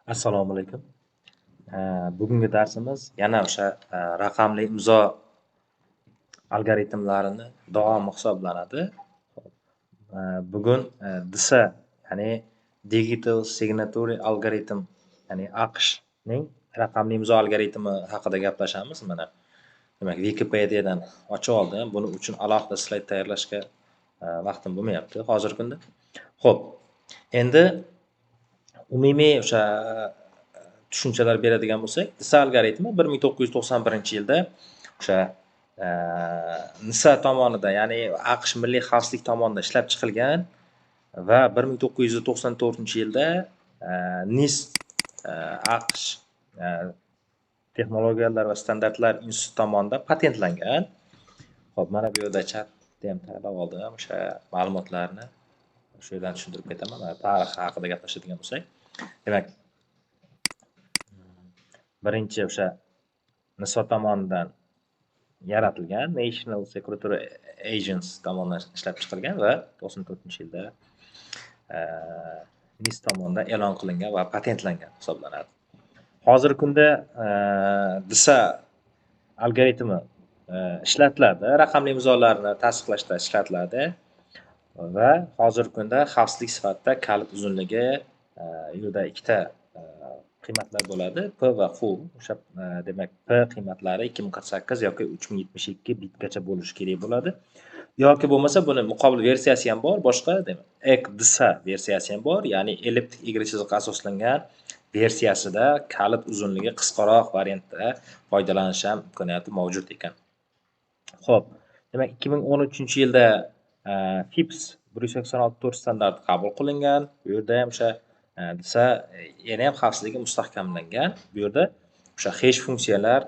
Assalomu alaykum. Bugungi darsimiz yana o'sha raqamli imzo algoritmlarini davomi hisoblanadi. Bugun DSA ya'ni Digital Signature Algorithm ya'ni AQShning raqamli imzo algoritmi haqida gaplashamiz. Mana demak Wikipediyadan ochib oldim. Buning uchun alohida slayd tayyorlashga vaqtim bo'lmayapti hozirgi kunda. Xo'p. Endi umumiy o'sha tushunchalar beradigan bo'lsak, DSA algoritmi 1991-yilda o'sha NISA tomonidan, ya'ni AQSh Milliy xavfsizlik tomonidan ishlab chiqilgan va 1994-yilda NIST AQSh texnologiyalar va standartlar instituti tomonidan patentlangan. Xo'p, mana bu yerda chatda ham tayyorlab oldim o'sha ma'lumotlarni. Shu yerdan tushuntirib ketaman. Tarix haqida gaplashadigan bo'lsak, demak, birinchi o'sha NISO tomonidan yaratilgan, National Security Agency tomonidan ishlab chiqilgan va 94-yilda NIST tomonidan e'lon qilingan va patentlangan hisoblanadi. Hozirgi kunda DSA algoritmi ishlatiladi, raqamli imzolarni tasdiqlashda ishlatiladi va hozirgi kunda xavfsizlik sifatida kalit uzunligi yerda ikkita qiymatlar bo'ladi, P va Q. O'sha demak P qiymatlari 2048 yoki 3072 bitgacha bo'lishi kerak bo'ladi. Yoki bo'lmasa buni muqobil versiyasi ham bor, boshqa demak ECDSA versiyasi ham bor, ya'ni elliptik egri chiziqqa asoslangan versiyasida kalit uzunligi qisqaroq variantda foydalanish ham imkoniyati mavjud ekan. Xo'p, demak 2013-yilda FIPS 186 standarti qabul qilingan. Bu yerda ham o'sha DSA yana ham xavfsizligi mustahkamlangan. Bu yerda o'sha hash funksiyalar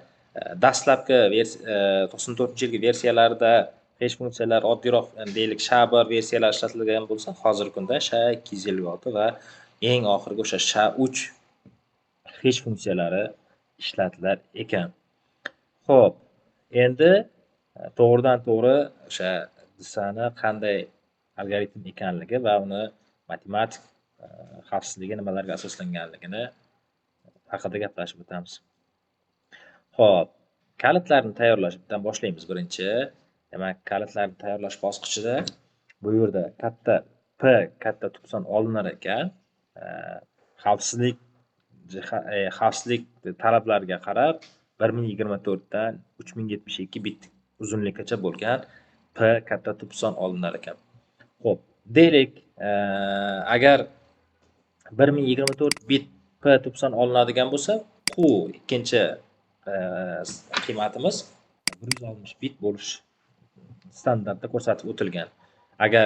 dastlabki 94-yilgi versiyalarda hash funksiyalar oddiyroq deylik SHA-1 versiyalar ishlatilgan bo'lsa, hozirgi kunda SHA-256 va eng oxirgi o'sha SHA-3 hash funksiyalari ishlatilar ekan. Xo'p, endi to'g'ridan to'g'ri o'sha DSAni qanday algoritm ekanligi va uni matematik xavfsizligi nimalarga asoslanganligini haqida gaplashib o'tamiz. Xo'p, kalitlarni tayyorlashdan boshlaymiz birinchi. Demak, kalitlarni tayyorlash bosqichida bu yerda katta tub son olinar ekan. Xavfsizlik talablariga qarab 1024 dan 3072 bit uzunlikgacha bo'lgan P katta tub son olinar ekan. Xo'p, deylik, agar 1024 bit P tub son olinadigan bo'lsa, Q ikkinchi qiymatimiz 160 bit bo'lish standartda ko'rsatib o'tilgan. Agar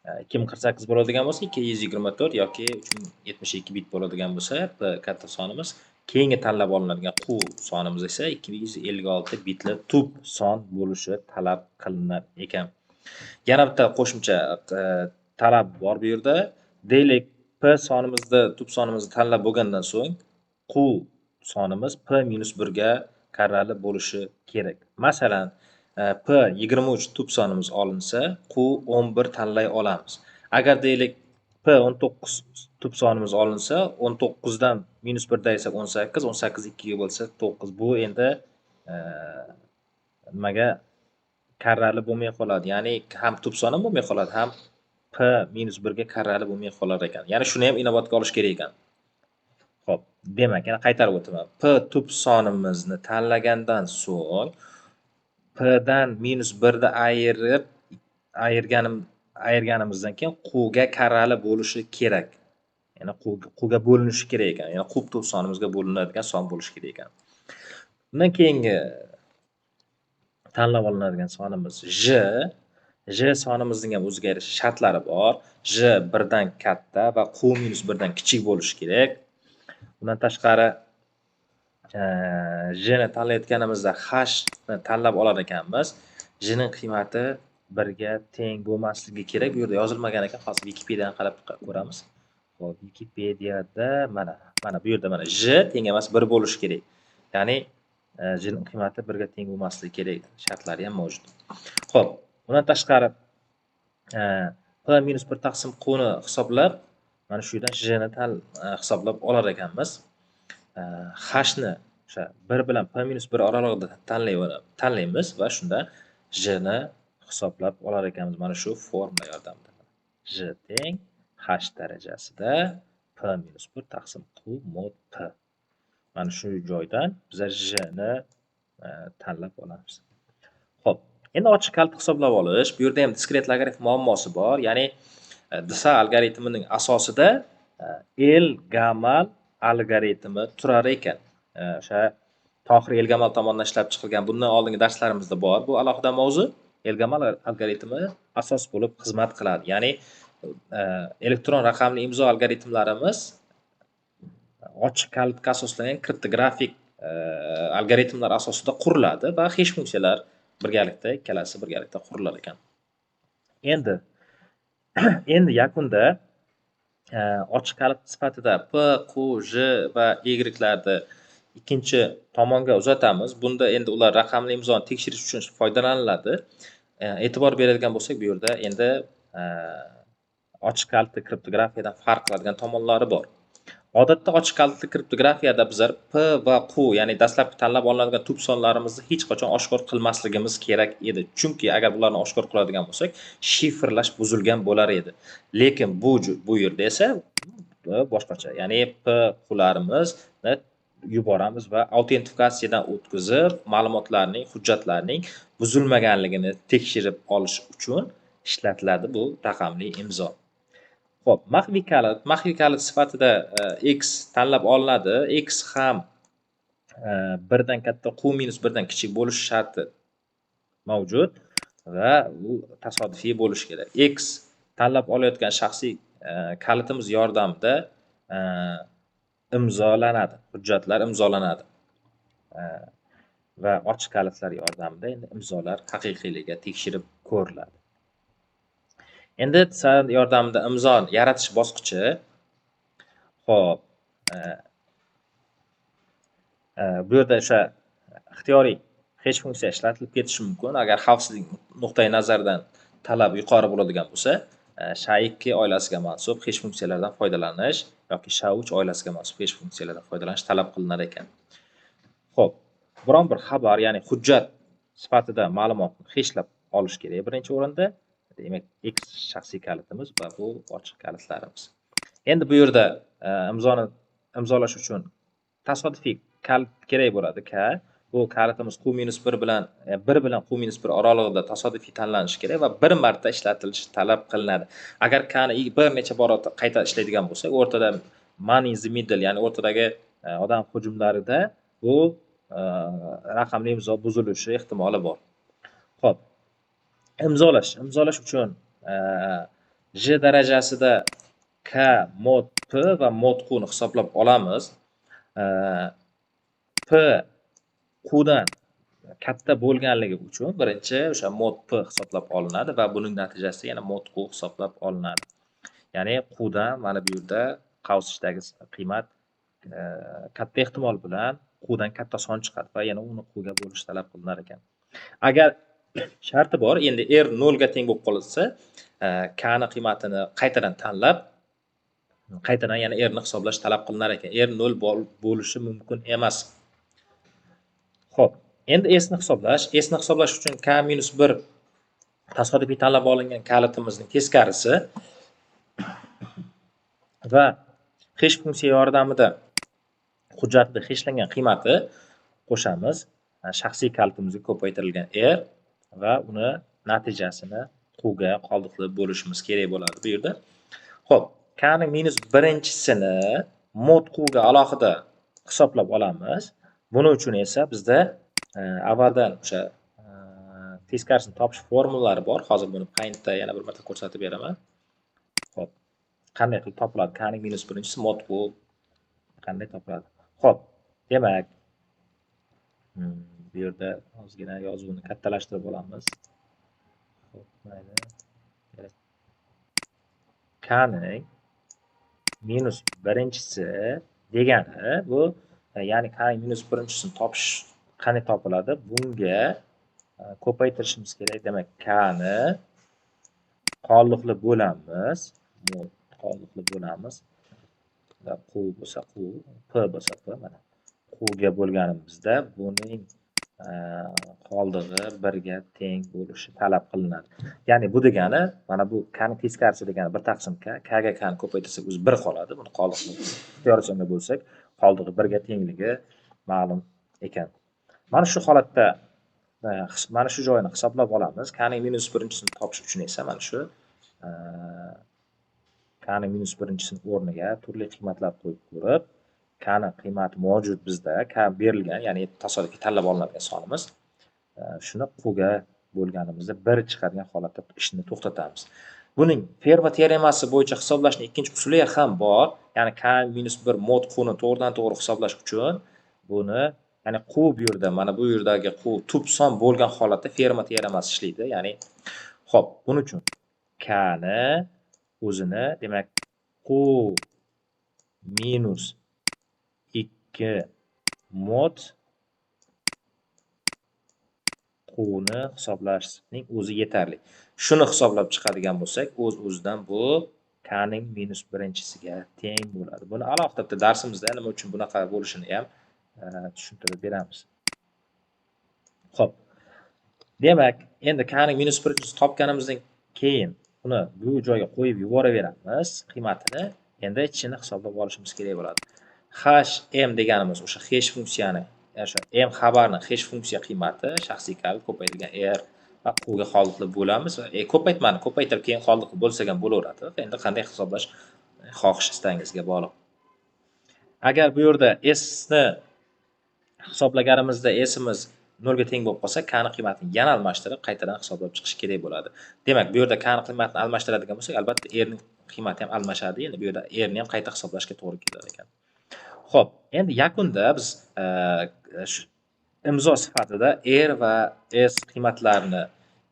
2048 bo'ladigan bo'lsa, 224 yoki 3072 bit bo'ladigan bo'lsa, P katta sonimiz, keyingi tanlab olinadigan Q sonimiz esa 256 bitli tub son bo'lishi talab qilinar ekan. Yana bitta qo'shimcha talab bor bu yerda. Deylik, P sonimizni, tub sonimizni tanlab bo'lgandan so'ng Q sonimiz P-1 ga karrali bo'lishi kerak. Masalan, P23 tub sonimiz olinsa, Q11 tanlay olamiz. Agar deylik P19 tub sonimiz olinsa, 19 dan -1 esa 18, 18 2 ga bo'lsa 9. Bu endi nimaga karrali bo'lmay qoladi. Ya'ni ham tub son ham bo'lmay qoladi, ham P-1 ga karrali bo'lmay qolar ekan. Ya'ni shuni ham inobatga olish kerak ekan. Xo'p, demak, yana qaytarib o'taman. P tub sonimizni tanlagandan so'ng P dan -1 da ayirganimizdan keyin Q ga karrali bo'lishi kerak. Ya'ni Q ga bo'linishi kerak ekan. Ya'ni Q tub sonimizga bo'linadigan son bo'lishi kerak ekan. Undan keyingi tanlab olinadigan sonimiz J sonimizning ham o'ziga yarasha shartlari bor. J 1 dan katta va Q-1 dan kichik bo'lishi kerak. Bundan tashqari J ni tanlayotganimizda H ni tanlab olar ekanmiz. J ning qiymati 1 ga teng bo'lmasligi kerak. Bu yerda yozilmagan ekan, hozir Wikipediyadan qarab ko'ramiz. Xo'p, Wikipediyada mana bu yerda mana J teng emas 1 bo'lishi kerak. Ya'ni J ning qiymati 1 ga teng bo'lmasligi kerak. Shartlari ham mavjud. Xo'p, bundan tashqari P-1 taqsim Q ni hisoblab mana shu yerdan j ni hisoblab olar ekanmiz. H ni o'sha 1 bilan p minus 1 oralig'ida tanlaymiz va shunda j ni hisoblab olar ekanmiz mana shu formula yordamida. J teng h darajasida p minus 1 taqsim q mod p. Mana shu joydan biz j ni tanlab olamiz. Xo'p, endi ochiq kalit hisoblab olish. Bu yerda ham diskret logaritm muammosi bor. Ya'ni DSA algoritmining asosida Elgamal algoritmi turar ekan. O'sha Tohir Elgamal tomonidan ishlab chiqilgan. Bundan oldingi darslarimizda bor. Bu alohida mavzu. Elgamal algoritmi asos bo'lib xizmat qiladi. Ya'ni elektron raqamli imzo algoritmlarimiz ochiq kalitga asoslangan kriptografik algoritmlar asosida quriladi va hash funksiyalar birgalikda ikkalasi birgalikda qurilar ekan. Endi yakunda ochiq kalit sifatida p, q, j va y larni ikkinchi tomonga uzatamiz. Bunda endi ular raqamli imzoni tekshirish uchun foydalaniladi. E'tibor beradigan bo'lsak, bu yerda endi ochiq kalitli kriptografiyadan farq qiladigan tomonlari bor. Odatda ochiq kalitli kriptografiyada bizlar p va q, ya'ni dastlabki tanlab olinadigan tub sonlarimizni hech qachon oshkor qilmasligimiz kerak edi. Chunki agar bularni oshkor qiladigan bo'lsak, shifrlash buzilgan bo'lar edi. Lekin bu yerda esa boshqacha. Ya'ni p, qlarimizni yuboramiz va autentifikatsiyadan o'tkazib, ma'lumotlarning, hujjatlarning buzilmaganligini tekshirib olish uchun ishlatiladi bu raqamli imzo. Xo'p, maxfiy kalit sifatida x tanlab olinadi. X ham 1 dan katta, q minus 1 dan kichik bo'lish sharti mavjud va bu tasodifiy bo'lishi kerak. X tanlab olayotgan shaxsiy kalitimiz yordamida imzolanadi, hujjatlar imzolanadi. Va ochiq kalitlar yordamida endi imzolar haqiqiyligi tekshirib ko'riladi. Endi yordamida imzo yaratish bosqichi. Xo'p, bu yerda o'sha ixtiyoriy hash funksiya ishlatilib ketishi mumkin. Agar xavfsizlik nuqtai nazaridan talab yuqori bo'ladigan bo'lsa, SHA-2 oilasiga mansub hash funksiyalardan foydalanish yoki SHA-3 oilasiga mansub hash funksiyalardan foydalanish talab qilinar ekan. Xo'p, biron bir xabar, ya'ni hujjat sifatida ma'lumotni hashlab olish kerak birinchi o'rinda. Demak, X shaxsiy kalitimiz va bu ochiq kalitlarimiz. Endi bu yerda imzolash uchun tasodifiy kalit kerak bo'ladi. Bu kalitimiz q-1 bilan 1 bilan q-1 oralig'ida tasodifiy tanlanishi kerak va bir marta ishlatilishi talab qilinadi. Agar kani bir necha bor qayta ishlaydigan bo'lsak, o'rtada man in the middle, ya'ni o'rtadagi odam hujumlarida bu raqamli imzo buzilishi ehtimoli bor. Xo'p, imzolash uchun j darajasida k mod p va mod q ni hisoblab olamiz. P qdan katta bo'lganligi uchun birinchi o'sha mod p hisoblab olinadi va buning natijasida yana mod q hisoblab olinadi. Ya'ni qdan mana bu yerda qavs ichidagi qiymat katta ehtimol bilan qdan katta son chiqadi va yana uni qga bo'lish talab qilinar ekan. Agar sharti bor, endi r 0 ga teng bo'lib qolsa, k ni qiymatini qaytadan tanlab, qaytadan yana r ni hisoblash talab qilinar ekan. R 0 bo'lishi mumkin emas. Xo'p, endi s ni hisoblash uchun k-1 tasodifiy tanlab olingan kalitimizning teskarisi va hash funksiya yordamida hujjatda hashlangan qiymati qo'shamiz. Shaxsiy kalitimizga ko'paytirilgan r va uni natijasini q ga qoldiqlab bo'lishimiz kerak bo'ladi bu yerda. Xo'p, k ning -1-sini mod q ga alohida hisoblab olamiz. Buning uchun esa bizda avvaldan o'sha teskarisini topish formulalari bor. Hozir buni Paintda yana bir marta ko'rsatib beraman. Xo'p, qanday qilib topiladi? K ning -1-si mod q qanday topiladi? Xo'p, demak, bu yerda ozgina yozuvni kattalashtirib olamiz. Xo'p, mayli. K ning -1-si degani bu, ya'ni K ning -1-sini topish qanday topiladi? Bunga ko'paytirishimiz kerak. Demak, K ni qoldiqli bo'lamiz. qoldiqli bo'lamiz. Q bo'lsa Q, P bo'lsa P, mana Qga bo'lganimizda buning qoldig'i 1 ga teng bo'lishi talab qilinadi. Ya'ni bu degani, mana bu k ning teskarisi degani 1 taqsim k, k ga k ni ko'paytirsak o'zi 1 qoladi. Buni qoldiqni ixtiyorchamga bo'lsak, qoldig'i 1 ga tengligi ma'lum ekan. Mana shu holatda mana shu joyini hisoblab olamiz. K ning -1-sini topish uchun esa mana shu k ning -1-sini o'rniga turli qiymatlar qo'yib ko'rib, k ning qiymati mavjud bizda, k berilgan, ya'ni tasodifiy tanlab olinadigan sonimiz. Shuni q ga bo'lganimizda 1 chiqargan holatda ishni to'xtatamiz. Buning Ferma teoremasi bo'yicha hisoblashning ikkinchi usuli ham bor. Ya'ni k -1 mod q ni to'g'ridan-to'g'ri hisoblash uchun buni, ya'ni q bu yerda, mana bu yerdagi q tub son bo'lgan holatda Ferma teoremasi ishlaydi. Ya'ni xo'p, buning uchun k ni o'zini, demak, q minus 2 mod qni hisoblashning o'zi yetarli. Shuni hisoblab chiqadigan bo'lsak, o'z-o'zidan bu k ning -1-siga teng bo'ladi. Buni alohida bitta darsimizda nima uchun bunaqa bo'lishini ham tushuntirib beramiz. Xo'p. Demak, endi k ning -1-sini topganimizdan keyin buni bu joyga qo'yib yuboraveramiz qiymatini. Endi ichini hisoblab olishimiz kerak bo'ladi. Hm deganimiz o'sha hash funksiyani, o'sha m xabarning hash funksiya qiymati shaxsiy kalit ko'paytirgan r va q ga qoldiqli bo'lamiz va ko'paytirib keyin qoldiqli bo'lsa ham bo'laveradi. Endi qanday hisoblash xohish istagingizga bog'liq. Agar bu yerda s ni hisoblaganimizda s'imiz 0 ga teng bo'lib qolsa, k ning qiymatini yana almashtirib qaytadan hisoblab chiqish kerak bo'ladi. Demak, bu yerda k ning qiymatini almashtiradigan bo'lsak, albatta r ning qiymati ham almashadi. Endi bu yerda r ni ham qayta hisoblashga to'g'ri kelar ekan. Xo'p, endi yakunda biz imzo sifatida r va s qiymatlarini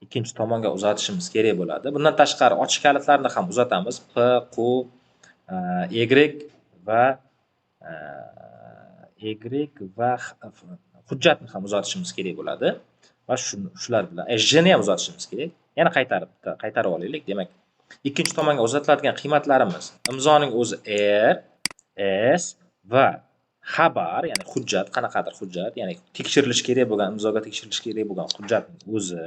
ikkinchi tomonga uzatishimiz kerak bo'ladi. Bundan tashqari ochiq kalitlarni ham uzatamiz. P, q, y va hujjatni ham uzatishimiz kerak bo'ladi. Va shular bilan j ni ham uzatishimiz kerak. Yana qaytarib olaylik. Demak, ikkinchi tomonga uzatiladigan qiymatlarimiz imzoning o'zi r, s va xabar, ya'ni hujjat, qanaqadir hujjat, ya'ni tekshirilish kerak bo'lgan, imzoga tekshirilish kerak bo'lgan hujjatning o'zi.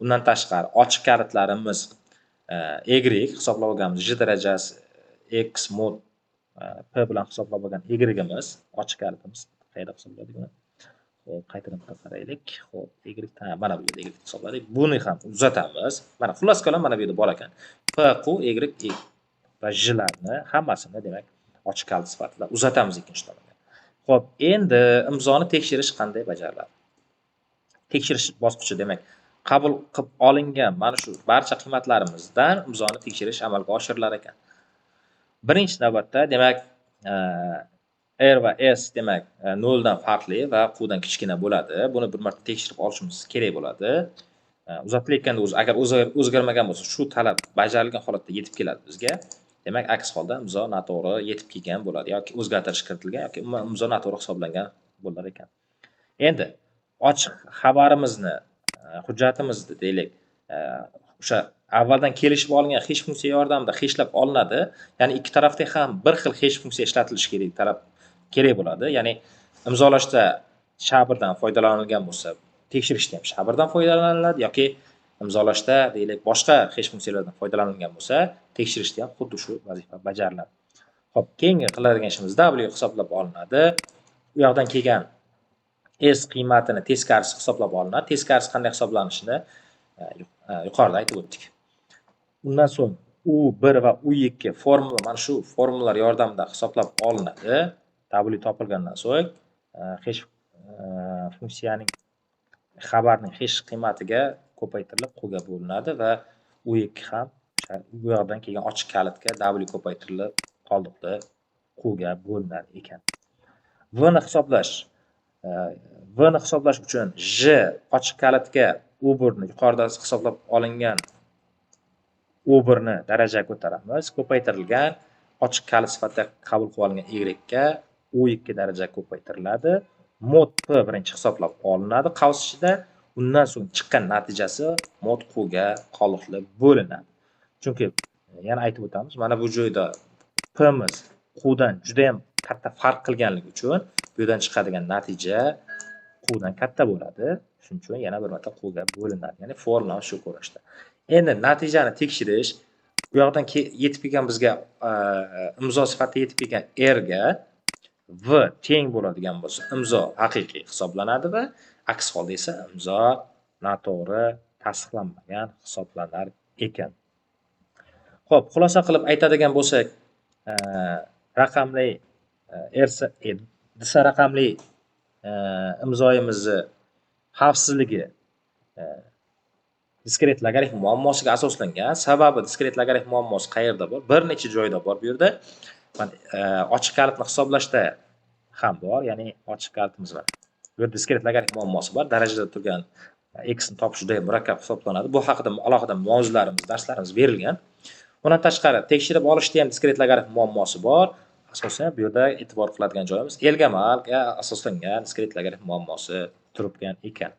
Undan tashqari ochiq kalitlarimiz y hisoblab olganmiz, j darajasi x mod p bilan hisoblab olgan y'imiz, ochiq kalitimiz. Qayerda hisobladik buni? Xo'p, qaytadan qaraylik. Xo'p, y mana bu yerda y hisobladik. Buni ham uzatamiz. Mana xullas kalom mana bu yerda bor ekan. P, q, y va j larni hammasini, demak, ochiq kalit sifatida uzatamiz ikkinchi tomonga. Xo'p, endi imzoni tekshirish qanday bajariladi? Tekshirish bosqichi, demak, qabul qilib olingan mana shu barcha qiymatlarimizdan imzoni tekshirish amalga oshirilar ekan. Birinchi navbatda, demak, r va s, demak, 0 dan farqli va q dan kichkina bo'ladi. Buni bir marta tekshirib olishimiz kerak bo'ladi. Uzatilayotganda o'zi agar o'zgarmagan bo'lsa, shu talab bajarilgan holatda yetib keladi bizga. Demak, aks holda imzo noto'g'ri yetib kelgan bo'ladi yoki o'zgartirish kiritilgan yoki imzo noto'g'ri hisoblangan bo'lar ekan. Endi ochiq xabarimizni, hujjatimizni deylik, o'sha avvaldan kelishib olingan hash funksiya yordamida hashlab olinadi. Ya'ni ikki tarafda ham bir xil hash funksiya ishlatilishi kerak bo'ladi. Ya'ni imzolashda SHA-birdan foydalanilgan bo'lsa, tekshirishda ham SHA-birdan foydalaniladi yoki imzolashda deylik boshqa hash funksiyalardan foydalanilgan bo'lsa, tekshirishda ham xuddi shu vazifa bajariladi. Xo'p, keyingi qiladigan ishimiz W hisoblab olinadi. U yoqdan kelgan s qiymatini teskarisi hisoblab olinadi. Teskarisi qanday hisoblanishini yuqorida aytib o'tdik. Undan so'ng U1 va U2 formula, mana shu formulalar yordamida hisoblab olinadi. W topilgandan so'ng hash funksiyaning xabarning hash qiymatiga ko'paytirilib q ga bo'linadi va U2 ham bu yoqdan kelgan ochiq kalitga W ko'paytirilib qoldiqli q ga bo'linar ekan. V ni hisoblash uchun j ochiq kalitga U1 ni yuqorida hisoblab olingan U1 ni darajaga ko'taramiz. Ko'paytirilgan ochiq kalit sifatida qabul qilib olingan y ga U2 daraja ko'paytiriladi. Mod p birinchi hisoblab olinadi qavs ichida. Undan so'ng chiqqan natijasi mod q ga qoldiqli bo'linadi. Chunki yana aytib o'tamiz. Mana bu joyda P'miz Q'dan juda ham katta farq qilganligi uchun bu yerdan chiqadigan natija Q'dan katta bo'ladi. Shuning uchun yana bir marta Q'ga bo'linadi. Ya'ni formulamiz shu ko'rinishda. Endi natijani tekshirish, bu yoqdan yetib kelgan bizga imzo sifatida yetib kelgan R ga V teng bo'ladigan bo'lsa, imzo haqiqiy hisoblanadi va aks holda esa imzo noto'g'ri, tasdiqlanmagan hisoblanar ekan. Xo'p, xulosa qilib aytadigan bo'lsak, raqamli disa raqamli imzoyimizni xavfsizligi diskret logaritm muammosiga asoslangan. Sababi diskret logaritm muammosi qayerda bor? Bir necha joyda bor bu yerda. Ochiq kalitni hisoblashda ham bor, ya'ni ochiq kalitimiz bor. Bu yerda diskret logaritm muammosi bor. Darajada turgan x ni topish juda ham murakkab hisoblanadi. Bu haqida alohida mavzularimiz, darslarimiz berilgan. Undan tashqari tekshirib olishda ham diskret logaritm muammosi bor. Asosan bu yerda e'tibor qiladigan joyimiz Elgamalga asoslangan diskret logaritm muammosi turibgan ekan.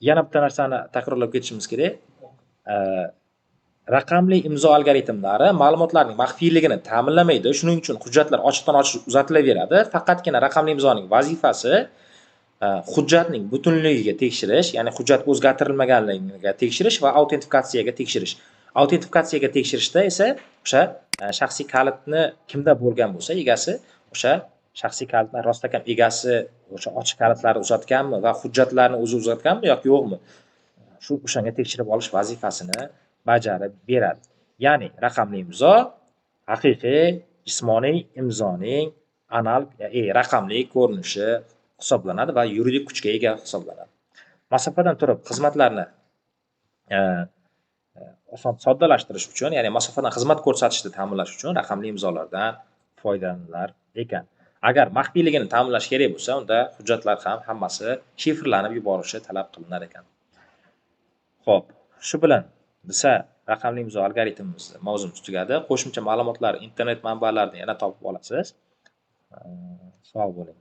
Yana bitta narsani takrorlab ketishimiz kerak. Raqamli imzo algoritmlari ma'lumotlarning maxfiyligini ta'minlamaydi. Shuning uchun hujjatlar ochiqdan ochiq uzatilaveradi. Faqatgina raqamli imzoning vazifasi hujjatning butunligiga tekshirish, ya'ni hujjat o'zgartirilmaganligiga tekshirish va autentifikatsiyaga tekshirish. Autentifikatsiyaga tekshirishda esa o'sha shaxsiy kalitni kimda bo'lgan bo'lsa, egasi o'sha shaxsiy kalitni rostakam egasi o'sha ochiq kalitlarni uzatganmi va hujjatlarni o'zi uzatganmi yoki yo'qmi? O'shanga tekshirib olish vazifasini bajarib beradi. Ya'ni raqamli imzo haqiqiy jismoniy imzoning analog raqamli ko'rinishi hisoblanadi va yuridik kuchga ega hisoblanadi. Masofadan turib xizmatlarni oson soddalashtirish uchun, ya'ni masofadan xizmat ko'rsatishni ta'minlash uchun raqamli imzolardan foydalanilar ekan. Agar maxfiyligini ta'minlash kerak bo'lsa, unda hujjatlar ham hammasi shifrlanib yuborishi talab qilinar ekan. Xo'p, shu bilan disa raqamli imzo algoritmimizni mavzumiz tugadi. Qo'shimcha ma'lumotlar internet manbalarida yana topib olasiz. Sog' bo'ling.